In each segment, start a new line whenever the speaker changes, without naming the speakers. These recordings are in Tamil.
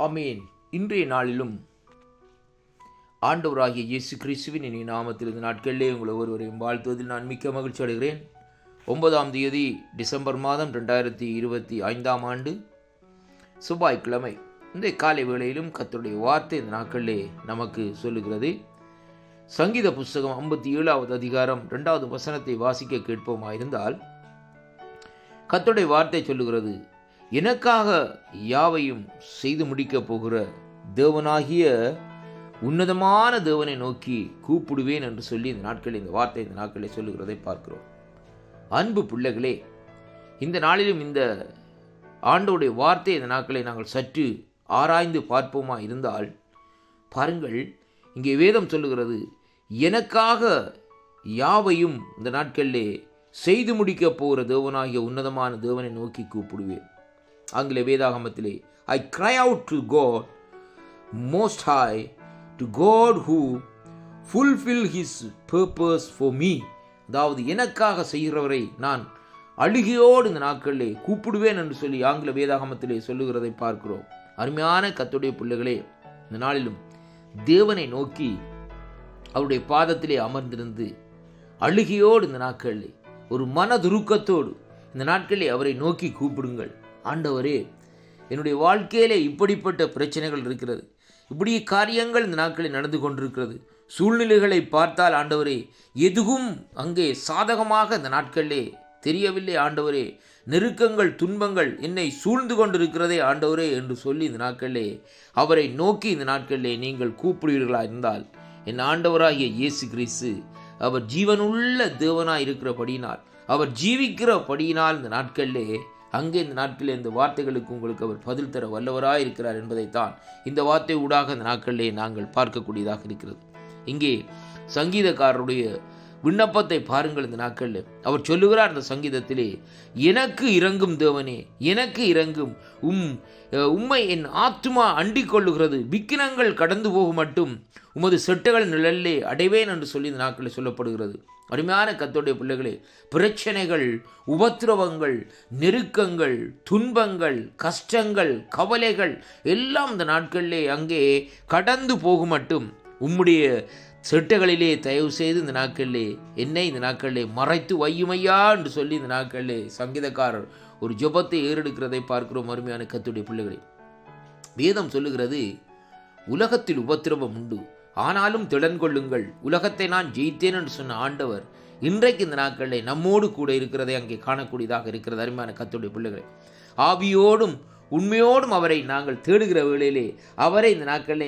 ஆமேன். இன்றைய நாளிலும் ஆண்டவராகிய இயேசு கிறிஸ்துவின் இனி நாமத்தில் இந்த நாட்களிலே உங்களை ஒருவரையும் வாழ்த்துவதில் நான் மிக்க மகிழ்ச்சி அடைகிறேன். 9ஆம் தேதி டிசம்பர் மாதம் 2025 செவ்வாய்க்கிழமை. இந்த காலை வேளையிலும் கர்த்தருடைய வார்த்தை இந்த நாட்களிலே நமக்கு சொல்லுகிறது. சங்கீத புஸ்தகம் 57வது அதிகாரம் 2வது வசனத்தை வாசிக்க கேட்போமாயிருந்தால், கர்த்தருடைய வார்த்தை சொல்லுகிறது, எனக்காக யாவையும் செய்து முடிக்கப் போகிற தேவனாகிய உன்னதமான தேவனை நோக்கி கூப்பிடுவேன் என்று சொல்லி இந்த வார்த்தை இந்த நாட்களை சொல்லுகிறதை பார்க்கிறோம். அன்பு பிள்ளைகளே, இந்த நாளிலும் இந்த ஆண்டோடைய வார்த்தை இந்த நாட்களை நாங்கள் சற்று ஆராய்ந்து பார்ப்போமா இருந்தால் பாருங்கள், இங்கே வேதம் சொல்லுகிறது, எனக்காக யாவையும் இந்த நாட்களிலே செய்து முடிக்கப் போகிற தேவனாகிய உன்னதமான தேவனை நோக்கி கூப்பிடுவேன். ஆங்கில வேதாகமத்திலே, I cry out to God most high, to God who fulfill his purpose for me. அதாவது எனக்காக செய்கிறவரை நான் அழுகையோடு இந்த நாட்களிலே கூப்பிடுவேன் என்று சொல்லி ஆங்கில வேதாகமத்திலே சொல்லுகிறதை பார்க்கிறோம். அருமையான கர்த்தருடைய பிள்ளைகளே, இந்த நாளிலும் தேவனை நோக்கி அவருடைய பாதத்திலே அமர்ந்திருந்து அழுகையோடு இந்த நாட்களிலே ஒரு மனதுருக்கத்தோடு இந்த நாட்களிலே அவரை நோக்கி கூப்பிடுங்கள். ஆண்டவரே, என்னுடைய வாழ்க்கையிலே இப்படிப்பட்ட பிரச்சனைகள் இருக்கிறது, இப்படி காரியங்கள் இந்த நாட்களில் நடந்து கொண்டிருக்கிறது. சூழ்நிலைகளை பார்த்தால் ஆண்டவரே, எதுவும் அங்கே சாதகமாக இந்த நாட்களிலே தெரியவில்லை. ஆண்டவரே, நெருக்கங்கள், துன்பங்கள் என்னை சூழ்ந்து கொண்டிருக்கிறதே ஆண்டவரே என்று சொல்லி இந்த நாட்களிலே அவரை நோக்கி இந்த நாட்களிலே நீங்கள் கூப்பிடுவீர்களா இருந்தால், என் ஆண்டவராகிய இயேசு கிறிஸ்து அவர் ஜீவனுள்ள தேவனாய் இருக்கிறபடியினால், அவர் ஜீவிக்கிறபடியினால் இந்த நாட்களிலே அங்கே இந்த நாட்களில் இந்த வார்த்தைகளுக்கு உங்களுக்கு அவர் பதில் தர வல்லவராக இருக்கிறார் என்பதைத்தான் இந்த வார்த்தை ஊடாக இந்த நாட்களிலே நாங்கள் பார்க்கக்கூடியதாக இருக்கிறது. இங்கே சங்கீதக்காரருடைய விண்ணப்பத்தை பாருங்கள். இந்த நாட்களில் அவர் சொல்லுகிறார், இந்த சங்கீதத்திலே, எனக்கு இறங்கும் தேவனே, எனக்கு இறங்கும், உம்மை என் ஆத்துமா அண்டிக் கொள்ளுகிறது, விக்கினங்கள் கடந்து போகும் மட்டும் உமது செட்டைகள் நிழலிலே அடைவேன் என்று சொல்லி இந்த நாட்களில் சொல்லப்படுகிறது. அருமையான கர்த்தருடைய பிள்ளைகளே, பிரச்சனைகள், உபத்திரவங்கள், நெருக்கங்கள், துன்பங்கள், கஷ்டங்கள், கவலைகள் எல்லாம் இந்த நாட்களிலே அங்கே கடந்து போகும் மட்டும் உம்முடைய செட்டைகளிலே தயவு செய்து இந்த நாட்களிலே என்னை இந்த நாட்களிலே மறைத்து வையுமையா என்று சொல்லி இந்த நாட்களிலே சங்கீதக்காரர் ஒரு ஜெபத்தை ஏறெடுக்கிறதை பார்க்கிறோம். அருமையான கர்த்தருடைய பிள்ளைகளே, வேதம் சொல்லுகிறது, உலகத்தில் உபத்திரவம் உண்டு, ஆனாலும் திடன் கொள்ளுங்கள், உலகத்தை நான் ஜெயித்தேன் என்று சொன்ன ஆண்டவர் இன்றைக்கு இந்த நாட்களில் நம்மோடு கூட இருக்கிறதை அங்கே காணக்கூடியதாக இருக்கிறது. அருமையான கர்த்தருடைய பிள்ளைகளே, ஆவியோடும் உண்மையோடும் அவரை நாங்கள் தேடுகிற வேளையிலே அவரை இந்த நாட்களிலே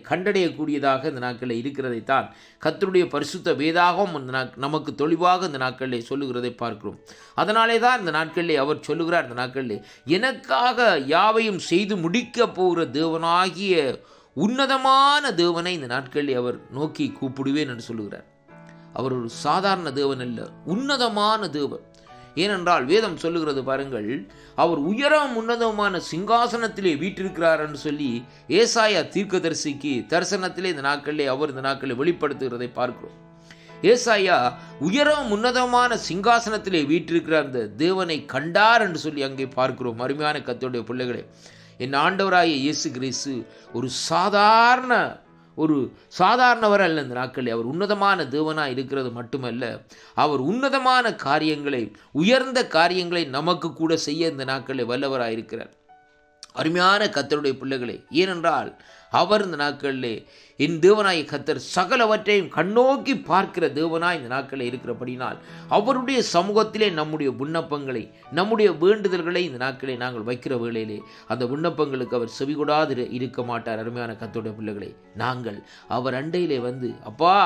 கண்டடையக்கூடியதாக இந்த நாட்களில் இருக்கிறதைத்தான் கர்த்தருடைய பரிசுத்த வேதாகம் நமக்கு தெளிவாக இந்த நாட்களிலே சொல்லுகிறதை பார்க்கிறோம். அதனாலே தான் இந்த நாட்களிலே அவர் சொல்லுகிறார், இந்த நாட்களிலே எனக்காக யாவையும் செய்து முடிக்கப் போகிற தேவனாகிய உன்னதமான தேவனை இந்த நாட்களில் அவர் நோக்கி கூப்பிடுவேன் என்று சொல்லுகிறார். அவர் ஒரு சாதாரண தேவன் அல்ல, உன்னதமான தேவன். ஏனென்றால் வேதம் சொல்லுகிறது பாருங்கள், அவர் உயரம் உன்னதமான சிங்காசனத்திலே வீற்றிருக்கிறார் என்று சொல்லி ஏசாயா தீர்க்கதரிசிக்கு தரிசனத்திலே இந்த நாட்களில் வெளிப்படுத்துகிறதை பார்க்கிறோம். ஏசாயா உயரம் உன்னதமான சிங்காசனத்திலே வீற்றிருக்கிற அந்த தேவனை கண்டார் என்று சொல்லி அங்கே பார்க்கிறோம். அருமையான கர்த்தருடைய பிள்ளைகளே, என் ஆண்டவராகிய இயேசு கிறிஸ்து ஒரு சாதாரணவர் அல்ல. இந்த நாட்களில் அவர் உன்னதமான தேவனாக இருக்கிறது மட்டுமல்ல, அவர் உன்னதமான காரியங்களை, உயர்ந்த காரியங்களை நமக்கு கூட செய்ய இந்த நாட்களில் வல்லவராக இருக்கிறார். அருமையான கர்த்தருடைய பிள்ளைகளே, ஏனென்றால் அவர் இந்த நாட்களிலே என் தேவனாய் கர்த்தர் சகலவற்றையும் கண்ணோக்கி பார்க்கிற தேவனாய் இந்த நாட்களில் இருக்கிறபடினால் அவருடைய சமூகத்திலே நம்முடைய விண்ணப்பங்களை, நம்முடைய வேண்டுதல்களை இந்த நாட்களை நாங்கள் வைக்கிற வேளையிலே அந்த விண்ணப்பங்களுக்கு அவர் செவிகொடாது இருக்க மாட்டார். அருமையான கர்த்தருடைய பிள்ளைகளை, நாங்கள் அவர் அண்டையிலே வந்து, அப்பா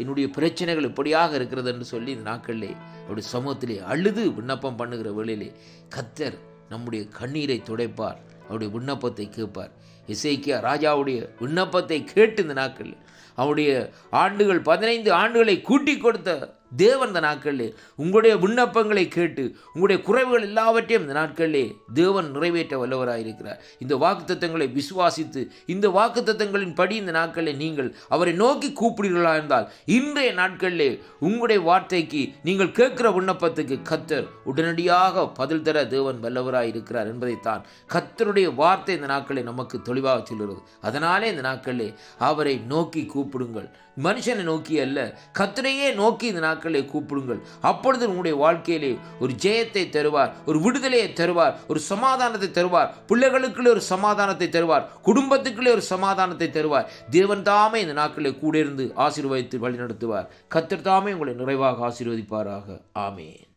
என்னுடைய பிரச்சனைகள் இப்படியாக இருக்கிறது என்று சொல்லி இந்த நாட்களிலே அவருடைய சமூகத்திலே அழுது விண்ணப்பம் பண்ணுகிற வேளையிலே கர்த்தர் நம்முடைய கண்ணீரை துடைப்பார், அவருடைய விண்ணப்பத்தை கேட்பார். எசேக்கியா ராஜாவுடைய விண்ணப்பத்தை கேட்டு இந்த நாட்கள் அவருடைய 15 ஆண்டுகளை கூட்டி கொடுத்த தேவன் இந்த நாட்களிலே உங்களுடைய விண்ணப்பங்களை கேட்டு உங்களுடைய குறைவுகள் எல்லாவற்றையும் இந்த நாட்களிலே தேவன் நிறைவேற்ற வல்லவராயிருக்கிறார். இந்த வாக்குத்தத்தங்களை விசுவாசித்து இந்த வாக்குத்தத்தங்களின் படி இந்த நாட்களில் நீங்கள் அவரை நோக்கி கூப்பிடுகிறீர்களா இருந்தால் இன்றைய நாட்களிலே உங்களுடைய வார்த்தைக்கு நீங்கள் கேட்கிற விண்ணப்பத்துக்கு கர்த்தர் உடனடியாக பதில் தர தேவன் வல்லவராயிருக்கிறார் என்பதைத்தான் கர்த்தருடைய வார்த்தை இந்த நாட்களில் நமக்கு தெளிவாக சொல்கிறது. அதனாலே இந்த நாட்களிலே அவரை நோக்கி கூப்பிடுங்கள். மனுஷனை நோக்கி அல்ல, கர்த்தரையே நோக்கி இந்த நாட்களை கூப்பிடுங்கள். அப்பொழுது உங்களுடைய வாழ்க்கையிலே ஒரு ஜெயத்தை தருவார், ஒரு விடுதலையை தருவார், ஒரு சமாதானத்தை தருவார், பிள்ளைகளுக்குள்ளே ஒரு சமாதானத்தை தருவார், குடும்பத்துக்குள்ளே ஒரு சமாதானத்தை தருவார். தேவன் தாமே இந்த நாட்களை கூட இருந்து ஆசீர்வதித்து வழிநடத்துவார். கர்த்தர் தாமே உங்களை நிறைவாக ஆசீர்வதிப்பாராக. ஆமென்.